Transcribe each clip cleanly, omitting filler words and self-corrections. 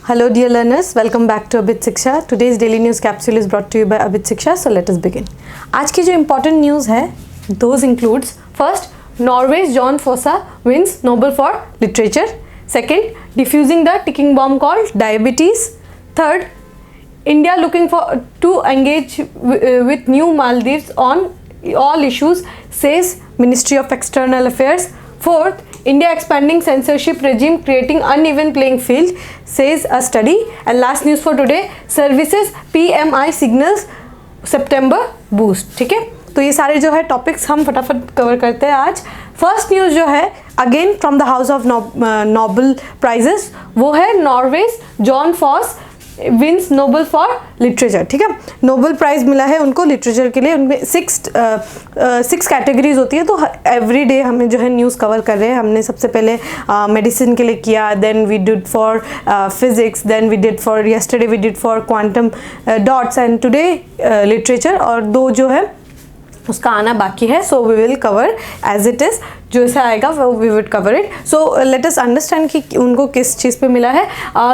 Hello dear learners, welcome back to Abit Shiksha. Today's daily news capsule is brought to you by Abit Shiksha. So let us begin. आज की जो important news है, those includes first, Norway's John Fosse wins Nobel for Literature. Second, defusing the ticking bomb called diabetes. Third, India looking to engage with new Maldives on all issues, says Ministry of External Affairs. Fourth, India expanding censorship regime creating uneven playing field, says a study. And last news for today, services PMI signals September boost. ठीक है, तो ये सारे जो है topics हम फटाफट cover करते हैं आज. फर्स्ट न्यूज़ जो है again from the house of Nobel prizes, वो है Norway's Jon Fosse wins Nobel for literature. ठीक है, नोबेल प्राइज़ मिला है उनको लिटरेचर के लिए. उनमें सिक्स कैटेगरीज होती है, तो एवरी डे हमें जो है न्यूज़ कवर कर रहे हैं. हमने सबसे पहले मेडिसिन के लिए किया, then we did for physics, then we did for yesterday we did for quantum dots and today literature. और दो जो है उसका आना बाकी है. So we will cover as it is, जो ऐसा आएगा we will cover it. So let us understand कि उनको किस चीज़ पे मिला है.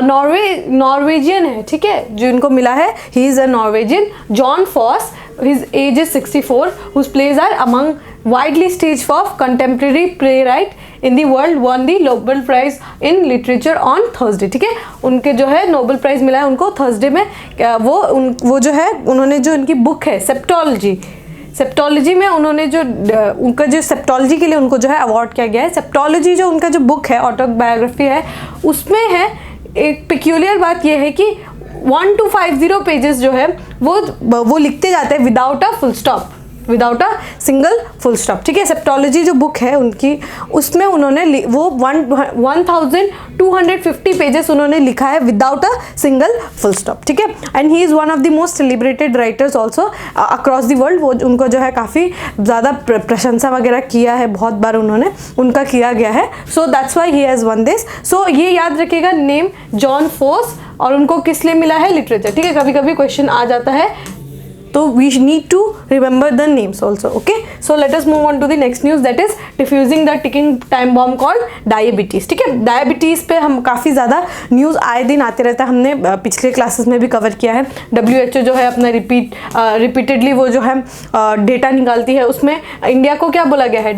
नॉर्वेजियन है, ठीक है, जो इनको मिला है. He is a Norwegian Jon Fosse. His age is 64, whose plays are among widely staged of contemporary playwright in the world, won the Nobel Prize in Literature on Thursday. ठीक है, उनके जो है नोबेल प्राइज़ मिला है उनको Thursday में. वो जो है उन्होंने जो इनकी बुक है सेप्टोलॉजी में उन्होंने जो उनका जो सेप्टोलॉजी के लिए उनको जो है अवार्ड किया गया है. सेप्टोलॉजी जो उनका जो बुक है, ऑटोबायोग्राफी है, उसमें है एक पिक्यूलियर बात यह है कि 1250 पेजेस जो है वो लिखते जाते हैं without a full stop, without a single full stop. ठीक है, सेप्टोलॉजी जो बुक है उनकी, उसमें उन्होंने वो 1250 पेजेस उन्होंने लिखा है without a single full stop. ठीक है, and he is one of the most celebrated writers also across the world. वो उनको जो है काफ़ी ज़्यादा प्रशंसा वगैरह किया है, बहुत बार उनका किया गया है. So that's why he has won this. सो ये याद रखिएगा नेम जॉन फोस, और उनको किस लिए मिला है, लिटरेचर. ठीक है, कभी कभी क्वेश्चन आ जाता है, तो we need to remember the names also. Okay, so let us move on to the next news, that is defusing the ticking time bomb called diabetes. ठीक है, डायबिटीज़ पे हम काफ़ी ज़्यादा न्यूज़ आए दिन आते रहता है. हमने पिछले क्लासेस में भी कवर किया है. WHO जो है अपना रिपीटेडली वो जो है डेटा निकालती है. उसमें इंडिया को क्या बोला गया है,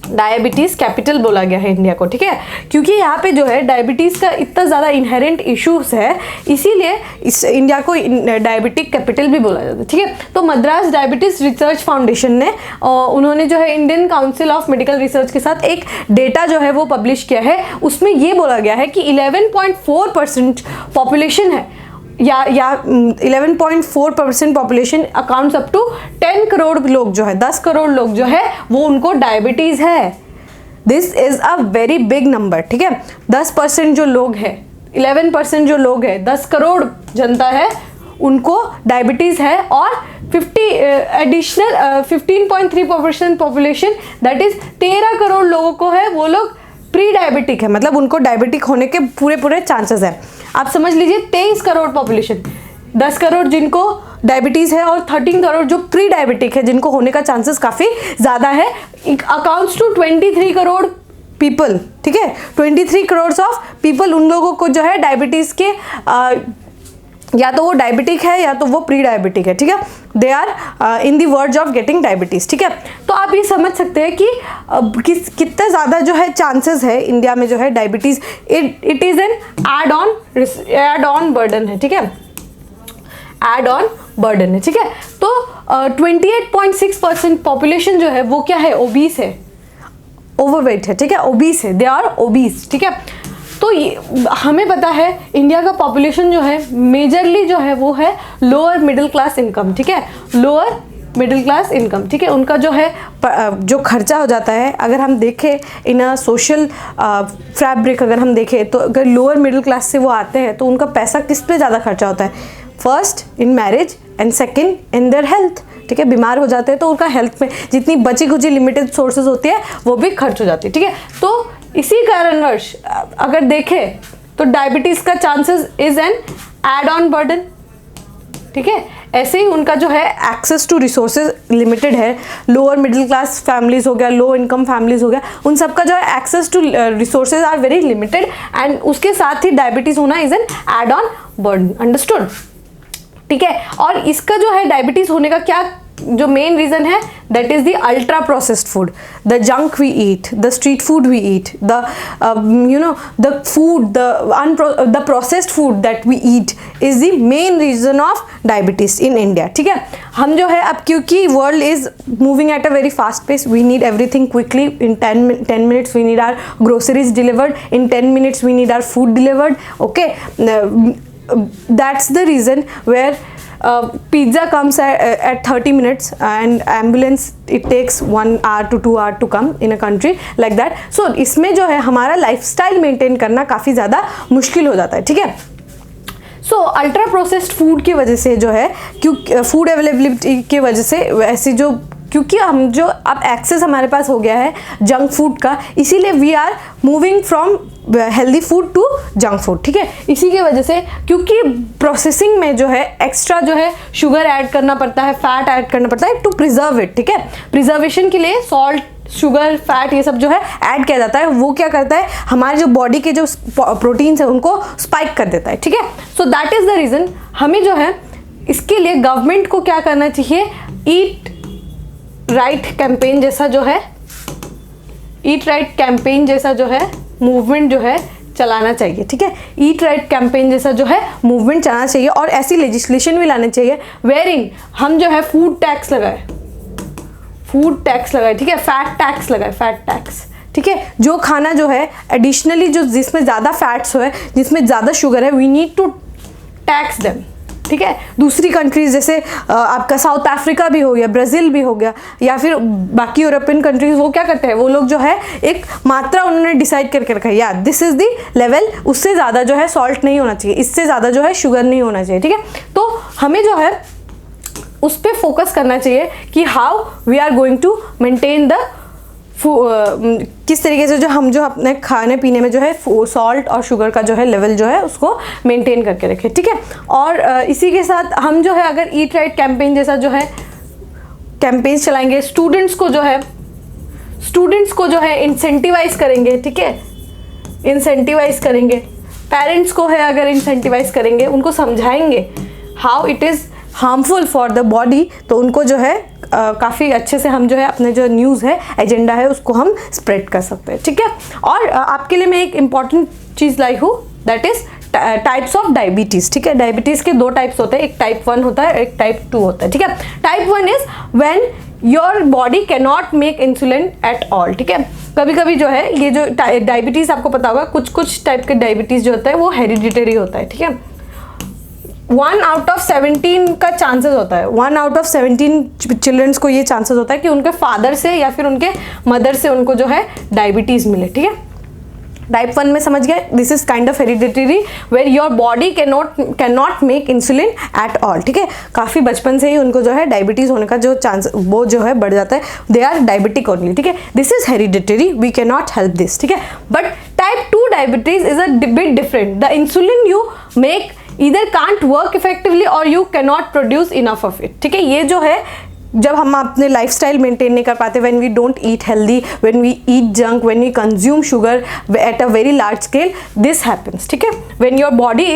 डायबिटीज़ कैपिटल बोला गया है इंडिया को. ठीक है, क्योंकि यहाँ पे जो है डायबिटीज़ का इतना ज़्यादा इनहेरेंट इश्यूज है, इसीलिए इस इंडिया को डायबिटिक कैपिटल भी बोला जाता है. ठीक है, तो मद्रास डायबिटीज़ रिसर्च फाउंडेशन ने उन्होंने जो है Indian council of medical research के साथ एक डेटा जो है वो पब्लिश किया है. उसमें ये बोला गया है कि 11.4% पॉपुलेशन है, या 11.4% population accounts up to 10 crore लोग जो है, 10 करोड़ लोग जो है वो उनको डायबिटीज़ है. This is a very big number. ठीक है, 10% जो लोग हैं, 11% जो लोग हैं, 10 करोड़ जनता है उनको डायबिटीज़ है. और 15.3% पॉपुलेशन, दैट इज़ 13 करोड़ लोगों को है, वो लोग प्री डायबिटिक है, मतलब उनको डायबिटिक होने के पूरे चांसेस हैं. आप समझ लीजिए 23 करोड़ पॉपुलेशन, 10 करोड़ जिनको डायबिटीज़ है और 13 करोड़ जो प्री डायबिटिक है, जिनको होने का चांसेस काफ़ी ज़्यादा है. Accounts to 23 crore people. ठीक है, 23 करोड़ ऑफ पीपल, उन लोगों को जो है डायबिटीज़ के या तो वो डायबिटिक है या तो वो प्री डायबिटिक है. ठीक है, they are in the verge of getting diabetes. ठीक है, तो आप ये समझ सकते हैं कि कितना ज़्यादा जो है चांसेस है इंडिया में जो है diabetes. It is an add on burden है. ठीक है, एड ऑन बर्डन है. ठीक है, तो 28.6% पॉपुलेशन जो है वो क्या है, ओबीस है, ओवरवेट है. ठीक है, ओबीस है, दे आर ओबीस. ठीक है, तो हमें पता है इंडिया का पॉपुलेशन जो है मेजरली जो है वो है लोअर मिडिल क्लास इनकम. ठीक है, लोअर मिडिल क्लास इनकम. ठीक है, उनका जो है जो खर्चा हो जाता है, अगर हम देखें इन अ सोशल फैब्रिक, अगर हम देखें तो अगर लोअर मिडिल क्लास से वो आते हैं तो उनका पैसा किस पे ज़्यादा खर्चा होता है, first in marriage and second in their health. ठीक है, बीमार हो जाते हैं तो उनका हेल्थ में जितनी बची खुची लिमिटेड सोर्सेज होती है वो भी खर्च हो जाती है. ठीक है, तो इसी कारणवश अगर देखें तो डायबिटीज़ का chances is an add on burden. ठीक है, ऐसे ही उनका जो है एक्सेस टू रिसोर्सेज लिमिटेड है। लोअर मिडिल क्लास फैमिलीज हो गया, लो इनकम फैमिलीज हो गया, उन सबका जो है access to resources are very limited, and उसके साथ ही डायबिटीज होना is an add on burden. Understood? ठीक है। और इसका जो है डायबिटीज होने का क्या जो मेन रीजन है, that is the ultra processed food, the junk we eat, the street food we eat, the the food, the processed food that we eat is the main reason of diabetes in India. ठीक है। हम जो है अब क्योंकि world is moving at a very fast pace, we need everything quickly, in 10 minutes we need our groceries delivered, in 10 minutes we need our food delivered, okay? That's the reason where pizza comes at 30 minutes and ambulance it takes 1 hour to 2 hour to come in a country like that. So इसमें जो है हमारा lifestyle maintain करना काफ़ी ज़्यादा मुश्किल हो जाता है। ठीक है। सो अल्ट्रा प्रोसेस्ड फूड की वजह से जो है, क्योंकि फूड अवेलेबिलिटी की वजह से ऐसी जो, क्योंकि हम जो अब एक्सेस हमारे पास हो गया है जंक फूड का, इसीलिए we are moving from healthy food to junk food. ठीक है। इसी की वजह से, क्योंकि प्रोसेसिंग में जो है एक्स्ट्रा जो है शुगर ऐड करना पड़ता है, फैट ऐड करना पड़ता है टू प्रिजर्व इट। ठीक है। प्रिजर्वेशन के लिए सॉल्ट, शुगर, फैट ये सब जो है ऐड किया जाता है। वो क्या करता है, हमारे जो बॉडी के जो प्रोटीन्स है उनको स्पाइक कर देता है। ठीक है। So that is the reason हमें जो है इसके लिए गवर्नमेंट को क्या करना चाहिए, ईट राइट कैंपेन जैसा जो है, ईट राइट कैंपेन जैसा जो है मूवमेंट जो है चलाना चाहिए। ठीक है। ईट राइट कैंपेन जैसा जो है मूवमेंट चलाना चाहिए, और ऐसी लेजिस्लेशन भी लानी चाहिए वेयरिंग हम जो है फूड टैक्स लगाए, फूड टैक्स लगाए। ठीक है। फैट टैक्स लगाए, फैट टैक्स। ठीक है। जो खाना जो है एडिशनली जो जिसमें ज़्यादा फैट्स है, जिसमें ज़्यादा शुगर है, we need to tax them. ठीक है। दूसरी कंट्रीज जैसे आपका साउथ अफ्रीका भी हो गया, ब्राज़ील भी हो गया, या फिर बाकी यूरोपियन कंट्रीज, वो क्या करते हैं, वो लोग जो है एक मात्रा उन्होंने डिसाइड करके रखा है, यार दिस इज द लेवल, उससे ज़्यादा जो है सॉल्ट नहीं होना चाहिए, इससे ज़्यादा जो है शुगर नहीं होना चाहिए। ठीक है। तो हमें जो है उस पर फोकस करना चाहिए कि how we are going to maintain the किस तरीके से जो हम जो अपने खाने पीने में जो है सॉल्ट और शुगर का जो है लेवल जो है उसको मेंटेन करके रखें। ठीक है। और इसी के साथ हम जो है अगर ईट राइट कैंपेन जैसा जो है कैंपेन्स चलाएंगे, स्टूडेंट्स को जो है इंसेंटिवाइज करेंगे। ठीक है। इंसेंटिवाइज करेंगे, पेरेंट्स को है अगर इंसेंटिवाइज करेंगे, उनको समझाएंगे how it is harmful for the body, तो उनको जो है काफ़ी अच्छे से हम जो है अपने जो न्यूज़ है, एजेंडा है, उसको हम स्प्रेड कर सकते हैं। ठीक है। और आपके लिए मैं एक इम्पॉर्टेंट चीज़ लाई हूँ, that is types of diabetes. ठीक है। डायबिटीज़ के 2 टाइप्स होते हैं, एक टाइप 1 होता है, एक टाइप 2 होता है। ठीक है। Type 1 is when your body can not make insulin at all. ठीक है। कभी कभी जो है ये जो डायबिटीज़ आपको पता होगा, कुछ टाइप के डायबिटीज़ जो होता है वो हेरिडिटरी होता है। ठीक है। 1 out of 17 का चांसेस होता है, 1 out of 17 चिल्ड्रंस को ये चांसेस होता है कि उनके फादर से या फिर उनके मदर से उनको जो है डायबिटीज़ मिले। ठीक है। टाइप 1 में समझ गए, this is kind of hereditary where your body can not make insulin at all. ठीक है। काफ़ी बचपन से ही उनको जो है डायबिटीज़ होने का जो चांस वो जो है बढ़ जाता है, दे आर डायबिटिक ओनली। ठीक है। This is hereditary, we can not help this. ठीक है। But type 2 diabetes is a bit different, the insulin you make either can't work effectively or you cannot produce enough of it. ठीक है। ये जो है जब हम अपने लाइफस्टाइल मेंटेन नहीं कर पाते, when we don't eat healthy, when we eat junk, when we consume sugar at a very large scale, this happens. ठीक है। when your body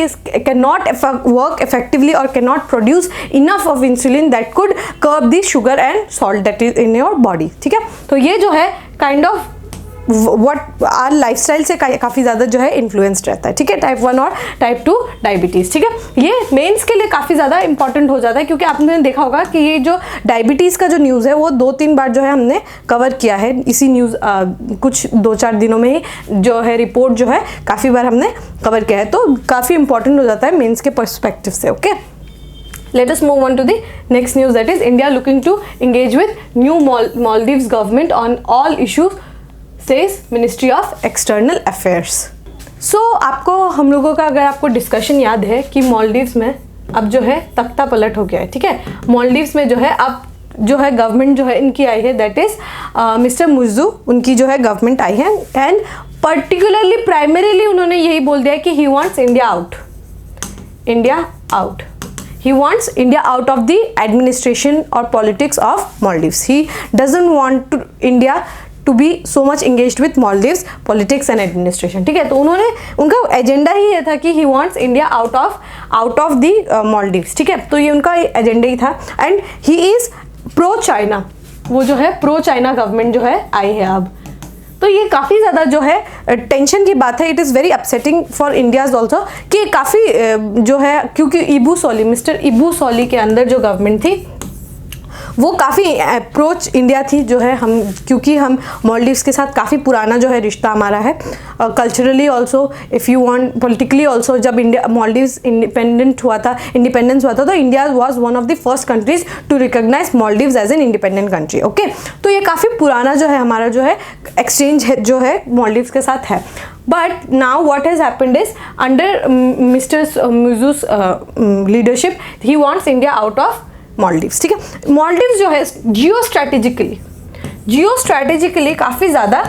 cannot work effectively or cannot produce enough of insulin that could curb the sugar and salt that is in your body. ठीक है। तो ये जो है kind of what are lifestyle से काफ़ी ज़्यादा जो है इन्फ्लुएंस्ड रहता है। ठीक है। टाइप 1 और टाइप 2 डायबिटीज़। ठीक है। ये मेंस के लिए काफ़ी ज़्यादा इंपॉर्टेंट हो जाता है, क्योंकि आपने देखा होगा कि ये जो डायबिटीज़ का जो न्यूज़ है वो 2-3 बार जो है हमने कवर किया है इसी न्यूज़, कुछ 2-4 दिनों में ही जो है रिपोर्ट जो है काफ़ी बार हमने कवर किया है, तो काफ़ी इंपॉर्टेंट हो जाता है मेंस के पर्सपेक्टिव से। Okay. Let us move on to the next news, that is India looking to engage with new Maldives government on all issues, says Ministry of External Affairs. So आपको हम लोगों का अगर आपको डिस्कशन याद है कि मालदीव्स में अब जो है तख्ता पलट हो गया है। ठीक है। मालदीव्स में जो है अब जो है गवर्नमेंट जो है इनकी आई है, दैट इज मिस्टर मुज्जू, उनकी जो है गवर्नमेंट आई है, एंड पर्टिकुलरली प्राइमरीली उन्होंने यही बोल दिया कि he wants India out, India out. he wants India out of the administration or politics of Maldives. He doesn't want India to be so much engaged with Maldives politics and administration. ठीक है, तो उन्होंने उनका agenda ही ये था कि he wants India out of the Maldives. ठीक है, तो ये उनका एजेंडा ही था. And he is pro China. वो जो है प्रो चाइना गवर्नमेंट जो है आई है अब. तो ये काफ़ी ज़्यादा जो है टेंशन की बात है. It is very upsetting for India's also कि काफ़ी जो है, क्योंकि इबू सोली, मिस्टर इबू सोली के अंदर जो गवर्नमेंट थी वो काफ़ी अप्रोच इंडिया थी जो है. हम क्योंकि हम मालदीव्स के साथ काफ़ी पुराना जो है रिश्ता हमारा है, culturally also, if you want politically also. जब इंडिया मालदीव्स इंडिपेंडेंस हुआ था तो India was one of the first countries to recognise Maldives as an independent country. Okay, तो ये काफ़ी पुराना जो है हमारा जो है एक्सचेंज है जो है मालदीव्स के साथ है. But now what has happened is under Mr. Muzu's leadership, he wants India out of Maldives. ठीक है, मालदीव्स जो है जियो स्ट्रैटेजिकली काफ़ी ज़्यादा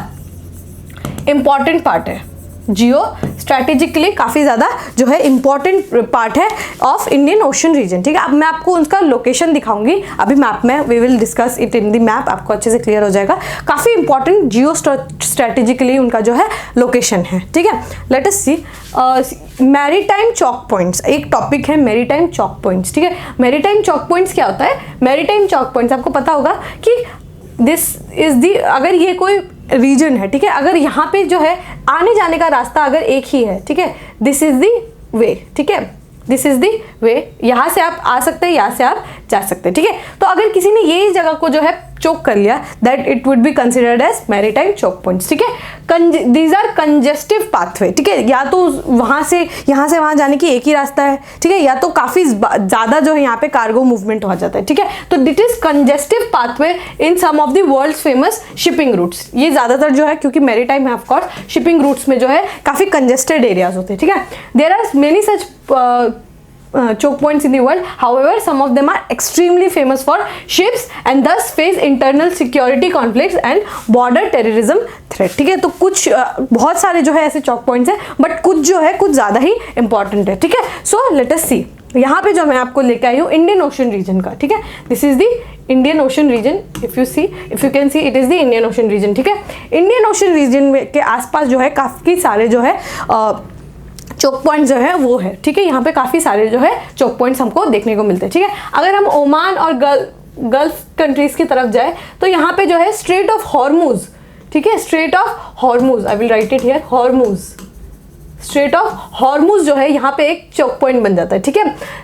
इम्पॉर्टेंट पार्ट है. जियो स्ट्रैटेजिकली काफ़ी ज़्यादा जो है इम्पॉर्टेंट पार्ट है ऑफ इंडियन ओशन रीजन. ठीक है, अब मैं आपको उसका लोकेशन दिखाऊंगी अभी मैप में. We will discuss it in the map, आपको अच्छे से क्लियर हो जाएगा. काफ़ी इंपॉर्टेंट जियो स्ट्रैटेजिकली उनका जो है लोकेशन है. ठीक है, लेट अस सी मैरीटाइम चॉक पॉइंट्स. एक टॉपिक है मैरीटाइम चॉक पॉइंट्स. ठीक है, मैरीटाइम चॉक पॉइंट्स क्या होता है? मैरीटाइम चॉक पॉइंट्स आपको पता होगा कि दिस इज दी, अगर ये कोई रीजन है, ठीक है, अगर यहाँ पे जो है आने जाने का रास्ता अगर एक ही है, ठीक है, दिस इज दी वे. ठीक है, दिस इज दी वे. यहाँ से आप आ सकते हैं, यहाँ से आप जा सकते हैं. ठीक है, तो अगर किसी ने ये जगह को जो है चोक कर लिया, that it would be considered as maritime choke points. ठीक है, दीज आर कंजेस्टिव पाथवे. ठीक है, या तो वहाँ से वहाँ जाने की एक ही रास्ता है. ठीक है, या तो काफ़ी ज़्यादा जो है यहाँ पे कार्गो मूवमेंट हो जाता है. ठीक है, तो this is congestive pathway in some of the world's famous shipping routes. ये ज़्यादातर जो है क्योंकि मैरीटाइम है ऑफकोर्स, शिपिंग रूट्स में जो है काफ़ी कंजेस्टेड एरियाज होते हैं. ठीक है, there are many such choke points in the world. However, some of them are extremely famous for ships and thus face internal security conflicts and border terrorism threat. ठीक है, तो कुछ बहुत सारे जो है ऐसे चौक पॉइंट्स हैं, बट कुछ जो है कुछ ज़्यादा ही इंपॉर्टेंट है. ठीक है, सो लेट अस सी. यहाँ पे जो मैं आपको लेके आई हूँ इंडियन ओशन रीजन का. ठीक है, this is the Indian Ocean region. If you can see it is the Indian Ocean region. ठीक है, इंडियन ओशन रीजन के आसपास जो है काफ़ी सारे जो है चोक पॉइंट जो है वो है. ठीक है, यहाँ पे काफ़ी सारे जो है चोक पॉइंट्स हमको देखने को मिलते हैं. ठीक है, अगर हम ओमान और गल्फ कंट्रीज़ की तरफ जाए तो यहाँ पे जो है स्ट्रेट ऑफ हॉर्मुज. ठीक है, straight of Hormuz, I will write it here, Hormuz. Straight of Hormuz जो है यहाँ पे एक चोक पॉइंट बन जाता है. ठीक है,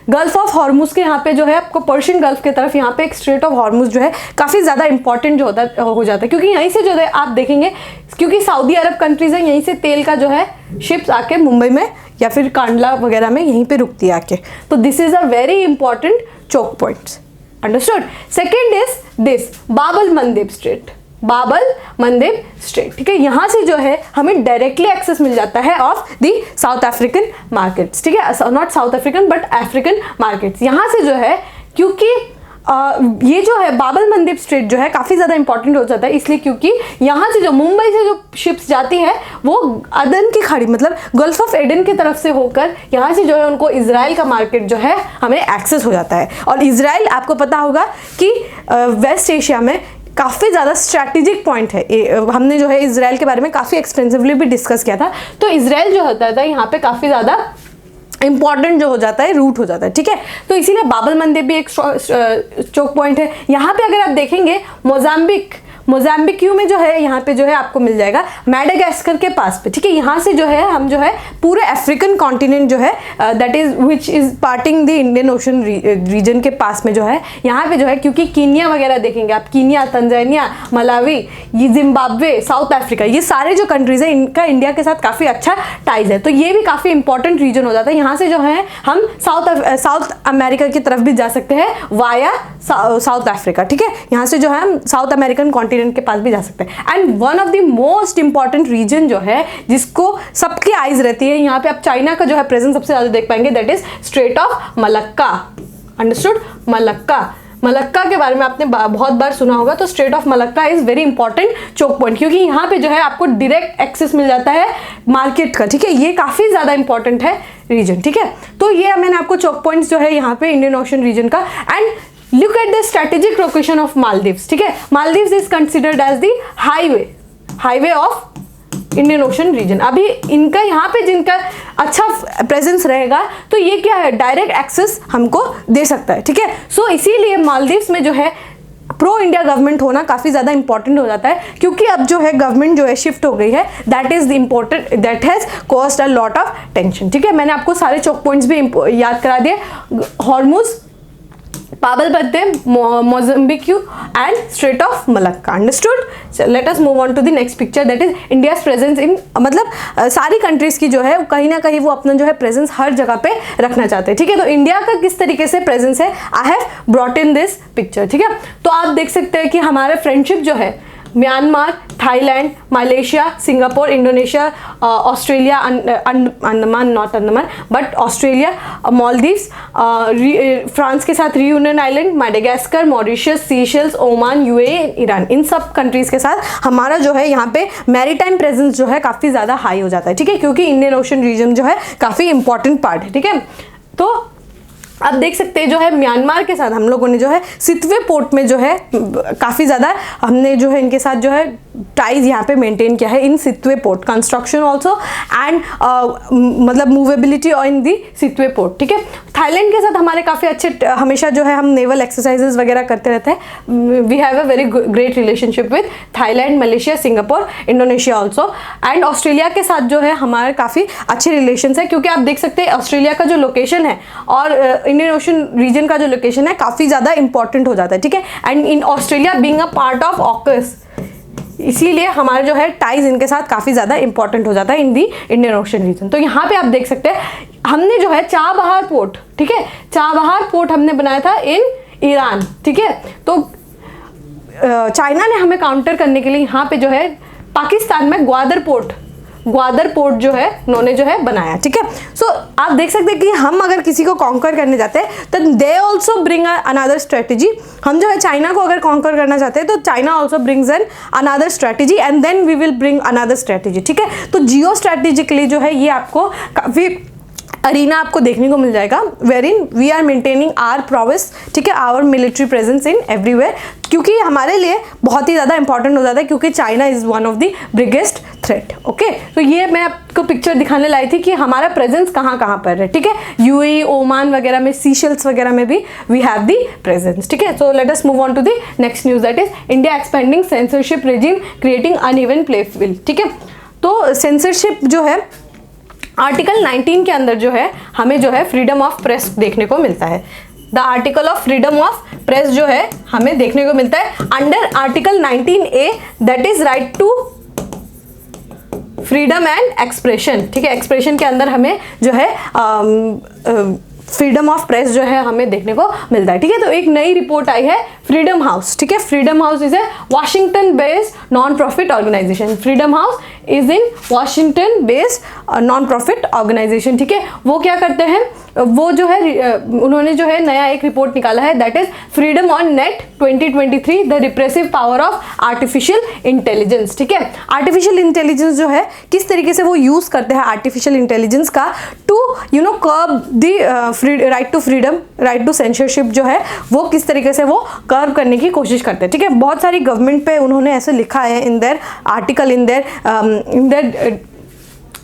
गल्फ ऑफ हॉर्मुज के यहाँ पे जो है आपको पर्शियन गल्फ की तरफ यहाँ पे एक स्ट्रेट ऑफ हॉर्मुज जो है काफ़ी ज़्यादा इंपॉर्टेंट जो हो जाता है, क्योंकि यहीं से जो है आप देखेंगे, क्योंकि सऊदी अरब कंट्रीज है, यहीं से तेल का जो है शिप्स आके मुंबई में या फिर कांडला वगैरह में यहीं पे रुकती है आके. तो this is a very important choke points. Understood. Second is this Bab el Mandeb straight. Babal Mandeb straight. ठीक है, यहाँ से जो है हमें डायरेक्टली एक्सेस मिल जाता है of the south African markets. ठीक है, not south African but African markets. यहाँ से जो है क्योंकि ये जो है बाबल मंदेब स्ट्रेट जो है काफ़ी ज़्यादा इंपॉर्टेंट हो जाता है, इसलिए क्योंकि यहाँ से जो मुंबई से जो शिप्स जाती है वो अदन की खाड़ी मतलब गल्फ ऑफ एडन की तरफ से होकर यहाँ से जो है उनको इजराइल का मार्केट जो है हमें एक्सेस हो जाता है. और इजराइल आपको पता होगा कि वेस्ट एशिया में काफ़ी ज़्यादा स्ट्रैटेजिक पॉइंट है. हमने जो है इजराइल के बारे में काफ़ी एक्सटेंसिवली भी डिस्कस किया था. तो इजराइल जो होता था यहाँ पे काफ़ी ज़्यादा इंपॉर्टेंट जो हो जाता है, रूट हो जाता है. ठीक है, तो इसीलिए बाबल मंदेब भी एक चोक पॉइंट है. यहाँ पे अगर आप देखेंगे मोजाम्बिक में जो है यहाँ पे जो है आपको मिल जाएगा मैडागास्कर के पास पे. ठीक है, यहाँ से जो है हम जो है पूरे अफ्रीकन कॉन्टिनेंट जो है that is which is parting the Indian Ocean region के पास में जो है यहाँ पे जो है, क्योंकि कीनिया वगैरह देखेंगे आप, कीनिया, तंजानिया, मलावी, ये जिम्बाब्वे, साउथ अफ्रीका, ये सारे जो कंट्रीज है इनका इंडिया के साथ काफ़ी अच्छा टाइज है. तो ये भी काफ़ी इंपॉर्टेंट रीजन हो जाता है. यहाँ से जो है हम साउथ अमेरिका की तरफ भी जा सकते हैं वाया साउथ अफ्रीका. ठीक है, यहाँ से जो है हम साउथ अमेरिकन कॉन्टिनेंट के पास भी जा सकते हैं. And one of the most important region जो है जिसको सबकी आइज रहती है, यहाँ पे आप चाइना का जो है प्रेजेंस सबसे ज्यादा देख पाएंगे, that is strait of Malacca. Understood. Malacca Malacca के बारे में आपने बहुत बार सुना होगा, तो strait of Malacca is very important choke point, क्योंकि यहाँ पे जो है आपको डायरेक्ट एक्सेस मिल जाता है मार्केट का, ठीक है। ये काफी ज्यादा इंपॉर्टेंट है रीजन, ठीक है। तो ये मैंने आपको चोक पॉइंट्स जो है यहाँ पे इंडियन ओशन रीजन का। And look at the strategic location of Maldives, ठीक है। Maldives is considered as the highway of Indian Ocean region. अभी इनका यहाँ पे जिनका अच्छा प्रेजेंस रहेगा तो ये क्या है, डायरेक्ट एक्सेस हमको दे सकता है, ठीक है। सो इसीलिए मालदीव्स में जो है प्रो इंडिया गवर्नमेंट होना काफी ज्यादा इंपॉर्टेंट हो जाता है, क्योंकि अब जो है गवर्नमेंट जो है शिफ्ट हो गई है, that is the important, that has caused a lot of tension, ठीक है। मैंने आपको सारे चौक पॉइंट्स भी याद करा दिए, हॉर्मुज, पाबलबद्दे, Mozambique and strait of Malacca, understood. Let us move on to the next picture, that is India's presence in, मतलब सारी कंट्रीज की जो है कहीं ना कहीं वो अपना जो है प्रेजेंस हर जगह पे रखना चाहते हैं, ठीक है। तो इंडिया का किस तरीके से प्रेजेंस है, I have brought in this picture, ठीक है। तो आप देख सकते हैं कि हमारे फ्रेंडशिप जो है Myanmar, Thailand, Malaysia, Singapore, Indonesia, Australia, Andaman, not Andaman but Australia, Maldives, France के साथ Reunion island, Madagascar, Mauritius, Seychelles, Oman, UAE, Iran, इन सब कंट्रीज के साथ हमारा जो है यहाँ पे मैरीटाइम प्रेजेंस जो है काफ़ी ज़्यादा हाई हो जाता है, ठीक है, क्योंकि इंडियन ओशन रीजन जो है काफ़ी इंपॉर्टेंट पार्ट है, ठीक है। तो आप देख सकते हैं जो है म्यांमार के साथ हम लोगों ने जो है सितवे पोर्ट में जो है काफ़ी ज़्यादा हमने जो है इनके साथ जो है टाइज यहाँ पे मेंटेन किया है in Sittwe port, construction also and मतलब movability in the Sittwe port, ठीक है। थाईलैंड के साथ हमारे काफ़ी अच्छे हमेशा जो है हम नेवल एक्सरसाइजेस वगैरह करते रहते हैं। We have a very great relationship with Thailand, Malaysia, Singapore, Indonesia also and Australia के साथ जो है हमारे काफ़ी अच्छे रिलेशन है, क्योंकि आप देख सकते हैं ऑस्ट्रेलिया का जो लोकेशन है और इंडियन ओशन रीजन का जो लोकेशन है काफ़ी ज़्यादा इंपॉर्टेंट हो जाता है, ठीक है। And in Australia being a part of AUKUS, इसीलिए हमारे जो है टाइज इनके साथ काफ़ी ज़्यादा इंपॉर्टेंट हो जाता है इन दी इंडियन ओशन रीजन। तो यहाँ पे आप देख सकते हैं हमने जो है चाबहार पोर्ट, ठीक है, चाबहार पोर्ट हमने बनाया था इन ईरान, ठीक है। तो चाइना ने हमें काउंटर करने के लिए यहाँ पे जो है पाकिस्तान में ग्वादर पोर्ट जो है उन्होंने जो है बनाया, ठीक है। सो आप देख सकते हैं कि हम अगर किसी को कॉन्कर करने जाते हैं तो they also bring another strategy. हम जो है चाइना को अगर कॉन्कर करना चाहते हैं तो China also brings an another strategy and then we will bring another strategy, ठीक है। तो जियो स्ट्रेटेजिकली जो है ये आपको काफ़ी अरीना आपको देखने को मिल जाएगा, where in we are maintaining our prowess, ठीक है, our military presence in everywhere, क्योंकि हमारे लिए बहुत ही ज़्यादा इंपॉर्टेंट हो जाता है, क्योंकि China is one of the biggest threat, okay. तो ये मैं आपको पिक्चर दिखाने लाई थी कि हमारा प्रेजेंस कहाँ कहाँ पर है, ठीक है। यूएई, ओमान वगैरह में, सीशेल्स वगैरह में भी वी हैव दी प्रेजेंस, ठीक है। So let us move on to the next news, that is India expanding censorship regime creating uneven play field, ठीक है। तो सेंसरशिप जो है आर्टिकल 19 के अंदर जो है हमें जो है फ्रीडम ऑफ प्रेस देखने को मिलता है। The article of freedom of press जो है हमें देखने को मिलता है under article 19A, that is right to freedom and expression, ठीक है। एक्सप्रेशन के अंदर हमें जो है फ्रीडम ऑफ प्रेस जो है हमें देखने को मिलता है, ठीक है। तो एक नई रिपोर्ट आई है फ्रीडम हाउस, ठीक है। Freedom House is a Washington based non profit organisation, Freedom House is in Washington based non profit organisation, ठीक है। वो क्या करते हैं, वो जो है उन्होंने जो है नया एक रिपोर्ट निकाला है, that is freedom on net 2023 the repressive power of artificial intelligence, ठीक है। आर्टिफिशियल इंटेलिजेंस जो है किस तरीके से वो यूज करते हैं आर्टिफिशियल इंटेलिजेंस का to curb the right to freedom, right to censorship जो है वो किस तरीके से वो कर्ब करने की कोशिश करते हैं, ठीक है। बहुत सारी गवर्नमेंट पे उन्होंने ऐसे लिखा है in their article, in their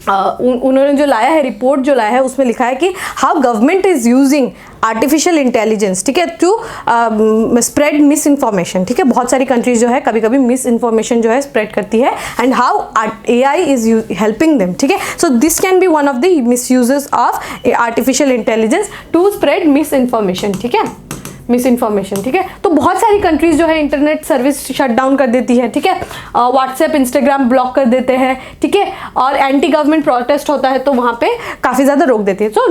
उन्होंने जो लाया है रिपोर्ट जो लाया है उसमें लिखा है कि how government is using artificial intelligence, ठीक है, टू स्प्रेड मिस इन्फॉर्मेशन, ठीक है। बहुत सारी कंट्रीज जो है कभी कभी मिस इन्फॉर्मेशन जो है स्प्रेड करती है and how AI is helping them, ठीक है। So this can be one of the misuses of artificial intelligence to spread misinformation, ठीक है, मिस इन्फॉर्मेशन, ठीक है। तो बहुत सारी कंट्रीज जो है इंटरनेट सर्विस शट डाउन कर देती है, ठीक है, व्हाट्सएप, इंस्टाग्राम ब्लॉक कर देते हैं, ठीक है, और एंटी गवर्नमेंट प्रोटेस्ट होता है तो वहाँ पे काफ़ी ज़्यादा रोक देती है। तो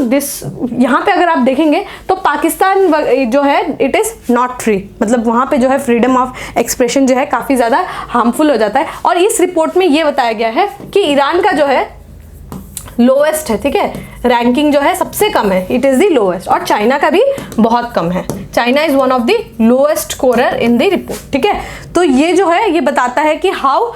यहाँ पे अगर आप देखेंगे तो पाकिस्तान जो है इट इज़ नॉट फ्री, मतलब वहाँ पे जो है फ्रीडम ऑफ एक्सप्रेशन जो है काफ़ी ज़्यादा हार्मफुल हो जाता है। और इस रिपोर्ट में ये बताया गया है कि ईरान का जो है लोएस्ट है, ठीक है, रैंकिंग जो है सबसे कम है, इट इज़ द लोएस्ट। और चाइना का भी बहुत कम है, China is one of the lowest scorer in the report, ठीक है। तो ये जो है ये बताता है कि हाउ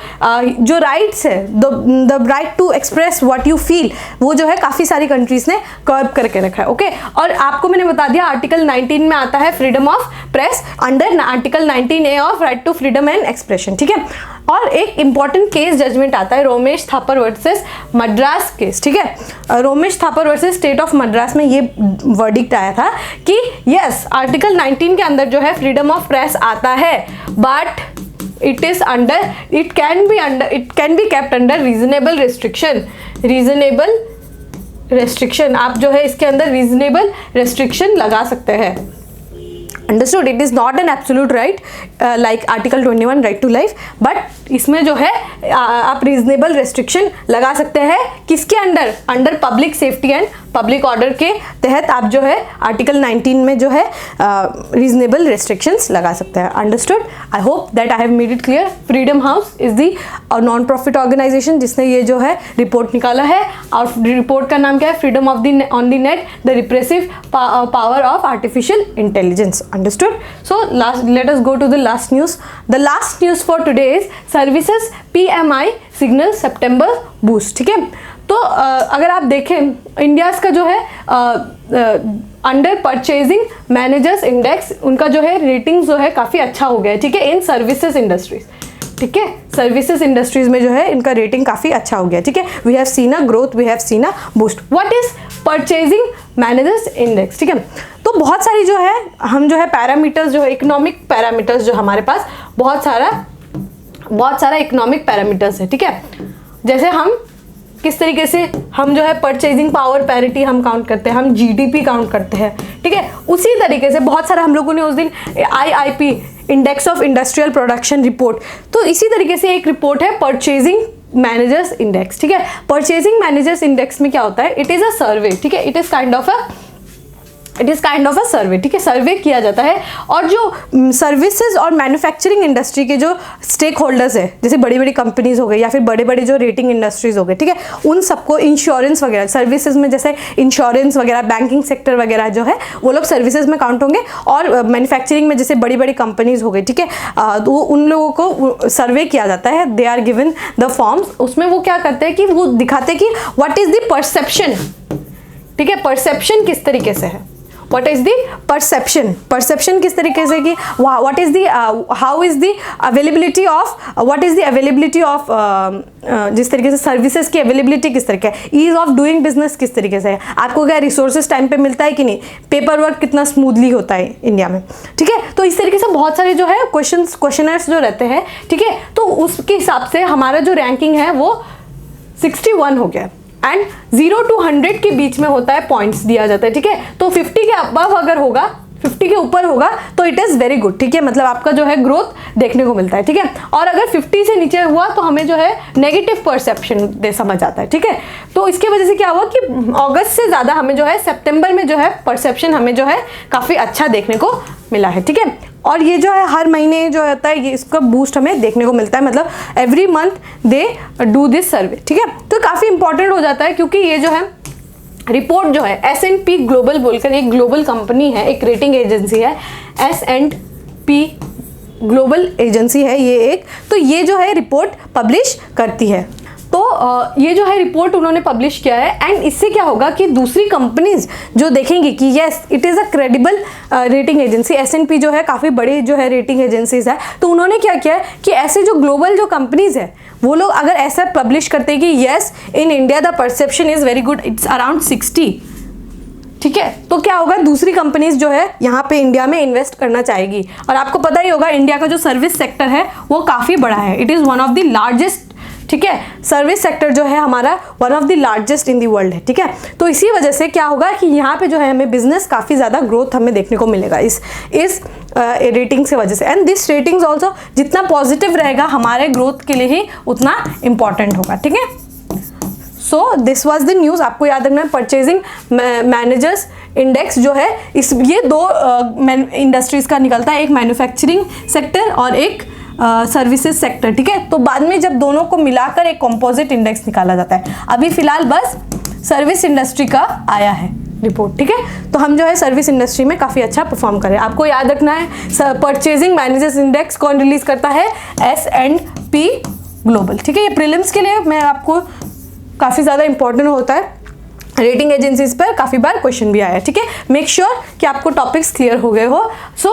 जो राइट्स है, the right to express what you feel, वो जो है काफ़ी सारी कंट्रीज ने कर्ब करके रखा है, ओके। और आपको मैंने बता दिया आर्टिकल 19 में आता है freedom of press under article 19A of right to freedom and expression, ठीक है। और एक इंपॉर्टेंट केस जजमेंट आता है रोमेश थापर वर्सेस मद्रास केस, ठीक है। Romesh Thapar versus state of Madras में ये वर्डिक्ट आया था कि यस आर्टिकल 19 के अंदर जो है फ्रीडम ऑफ प्रेस आता है, but it can be kept under reasonable restriction। आप जो है इसके अंदर reasonable restriction लगा सकते हैं। Understood? It is not an absolute right like Article 21 right to life, but इसमें जो है आप reasonable restriction लगा सकते हैं किसके under public safety and public order के तहत आप जो है आर्टिकल 19 में जो है रीजनेबल रेस्ट्रिक्शंस लगा सकते हैं। Understood? I hope that I have made it clear. Freedom House is the non profit organisation जिसने ये जो है रिपोर्ट निकाला है, और रिपोर्ट का नाम क्या है? Freedom of the on the net the repressive power of artificial intelligence. Understood? So let us go to the last news. The last news for today is services PMI signal सितंबर boost, ठीक है। तो अगर आप देखें India's का जो है अंडर परचेजिंग मैनेजर्स इंडेक्स, उनका जो है रेटिंग जो है काफ़ी अच्छा हो गया है, ठीक है, इन सर्विसेज इंडस्ट्रीज, ठीक है। सर्विसेज इंडस्ट्रीज में जो है इनका रेटिंग काफ़ी अच्छा हो गया, ठीक है। We have seen a growth, we have seen a boost. What is purchasing managers index, ठीक है। तो बहुत सारी जो है हम जो है पैरामीटर्स जो है इकोनॉमिक पैरामीटर्स जो हमारे पास बहुत सारा इकोनॉमिक पैरामीटर्स है, ठीक है। जैसे हम किस तरीके से हम जो है परचेजिंग पावर पैरिटी हम काउंट करते हैं, हम GDP काउंट करते हैं, ठीक है। उसी तरीके से बहुत सारा हम लोगों ने उस दिन IIP index of industrial production report, तो इसी तरीके से एक रिपोर्ट है परचेजिंग मैनेजर्स इंडेक्स, ठीक है। परचेजिंग मैनेजर्स इंडेक्स में क्या होता है? इट इज़ अ सर्वे, ठीक है। It is kind of a survey, ठीक है। सर्वे किया जाता है और जो सर्विसेज और मैन्युफैक्चरिंग इंडस्ट्री के जो स्टेक होल्डर्स है, जैसे बड़ी बड़ी कंपनीज हो गई या फिर बड़े बड़े जो रेटिंग इंडस्ट्रीज हो गए, ठीक है, उन सबको इंश्योरेंस वगैरह, सर्विसेज में जैसे इंश्योरेंस वगैरह, बैंकिंग सेक्टर वगैरह जो है वो लोग सर्विसेज में काउंट होंगे। और मैन्युफैक्चरिंग में जैसे बड़ी बड़ी कंपनीज हो गई, ठीक है, तो उन लोगों को सर्वे किया जाता है। They are given the forms, उसमें वो क्या करते हैं कि वो दिखाते हैं कि व्हाट इज द परसेप्शन, ठीक है। परसेप्शन किस तरीके से है, what is the perception किस तरीके से कि what is the how is the availability of what is the availability of जिस तरीके से सर्विसेज की अवेलेबिलिटी किस तरीके है, ईज ऑफ डूइंग बिजनेस किस तरीके से है, आपको क्या रिसोर्सेज टाइम पे मिलता है कि नहीं, पेपर वर्क कितना स्मूथली होता है इंडिया में, ठीक है। तो इस तरीके से बहुत सारे जो है क्वेश्चनर्स जो रहते हैं, ठीक है। तो उसके हिसाब से हमारा जो रैंकिंग है वो 61 हो गया एंड 0 to 100 के बीच में होता है, पॉइंट्स दिया जाता है, ठीक है। तो 50 के अबव अगर होगा, 50 के ऊपर होगा तो इट इज़ वेरी गुड, ठीक है, मतलब आपका जो है ग्रोथ देखने को मिलता है, ठीक है। और अगर 50 से नीचे हुआ तो हमें जो है नेगेटिव परसेप्शन समझ आता है, ठीक है। तो इसके वजह से क्या हुआ कि अगस्त से ज़्यादा हमें जो है सितंबर में जो है परसेप्शन हमें जो है काफ़ी अच्छा देखने को मिला है, ठीक है। और ये जो है हर महीने जो होता है ये इसका बूस्ट हमें देखने को मिलता है, मतलब every month they do this survey, ठीक है। तो काफ़ी इंपॉर्टेंट हो जाता है क्योंकि ये जो है रिपोर्ट जो है S&P ग्लोबल बोलकर एक ग्लोबल कंपनी है, एक रेटिंग एजेंसी है, S&P ग्लोबल एजेंसी है ये एक, तो ये जो है रिपोर्ट पब्लिश करती है। तो ये जो है रिपोर्ट उन्होंने पब्लिश किया है एंड इससे क्या होगा कि दूसरी कंपनीज जो देखेंगी कि yes it is a credible rating agency, S&P जो है काफ़ी बड़ी जो है रेटिंग एजेंसीज है, तो उन्होंने क्या किया कि ऐसे जो ग्लोबल जो कंपनीज है वो लोग अगर ऐसा पब्लिश करते हैं कि yes in India the perception is very good, it's around 60, ठीक है, तो क्या होगा दूसरी कंपनीज जो है यहाँ पे इंडिया में इन्वेस्ट करना चाहेगी। और आपको पता ही होगा इंडिया का जो सर्विस सेक्टर है वो काफ़ी बड़ा है, it is one of the largest, ठीक है, सर्विस सेक्टर जो है हमारा one of the largest in the world है, ठीक है। तो इसी वजह से क्या होगा कि यहाँ पे जो है हमें बिजनेस काफ़ी ज़्यादा ग्रोथ हमें देखने को मिलेगा इस रेटिंग से वजह से। एंड दिस रेटिंग्स ऑल्सो जितना पॉजिटिव रहेगा हमारे ग्रोथ के लिए ही उतना इंपॉर्टेंट होगा, ठीक है। So this was the news, आपको याद रखना है परचेजिंग मैनेजर्स इंडेक्स जो है इस ये दो इंडस्ट्रीज़ का निकलता है, एक मैन्युफैक्चरिंग सेक्टर और एक सर्विसेज सेक्टर, ठीक है। तो बाद में जब दोनों को मिलाकर एक कंपोजिट इंडेक्स निकाला जाता है, अभी फिलहाल बस सर्विस इंडस्ट्री का आया है रिपोर्ट, ठीक है। तो हम जो है सर्विस इंडस्ट्री में काफ़ी अच्छा परफॉर्म करें। आपको याद रखना है परचेजिंग मैनेजर्स इंडेक्स कौन रिलीज करता है, S&P ग्लोबल, ठीक है। ये प्रीलिम्स के लिए मैं आपको काफ़ी ज़्यादा इंपॉर्टेंट होता है, रेटिंग एजेंसीज पर काफ़ी बार क्वेश्चन भी आया है, ठीक है। मेक श्योर कि आपको टॉपिक्स क्लियर हो गए हो।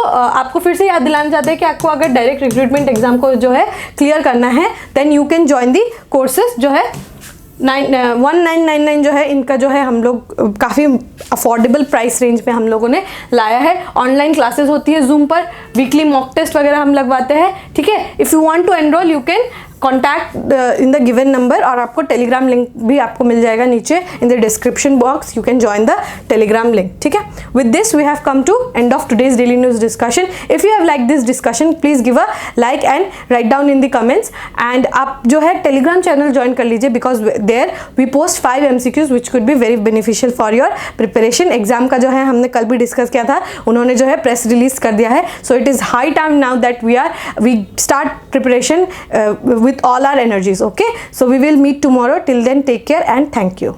आपको फिर से याद दिलाना चाहते हैं कि आपको अगर डायरेक्ट रिक्रूटमेंट एग्जाम को जो है क्लियर करना है then you can join the courses जो है 1999 जो है इनका जो है हम लोग काफ़ी अफोर्डेबल प्राइस रेंज पे हम लोगों ने लाया है। ऑनलाइन क्लासेस होती है जूम पर, वीकली मॉक टेस्ट वगैरह हम लगवाते हैं, ठीक है। If you want to enrol you can contact in the given number, और आपको टेलीग्राम लिंक भी आपको मिल जाएगा नीचे in the description box, you can join the Telegram link, ठीक है। With this we have come to end of today's daily news discussion. If you have like this discussion please give a like and write down in the comments, and आप जो है Telegram channel join कर लीजिए because there we post 5 MCQs which could be very beneficial for your preparation. Exam का जो है हमने कल भी डिस्कस किया था, उन्होंने जो है प्रेस रिलीज कर दिया है। So it is high time now that we start preparation with all our energies, okay. So we will meet tomorrow. Till then, take care and thank you.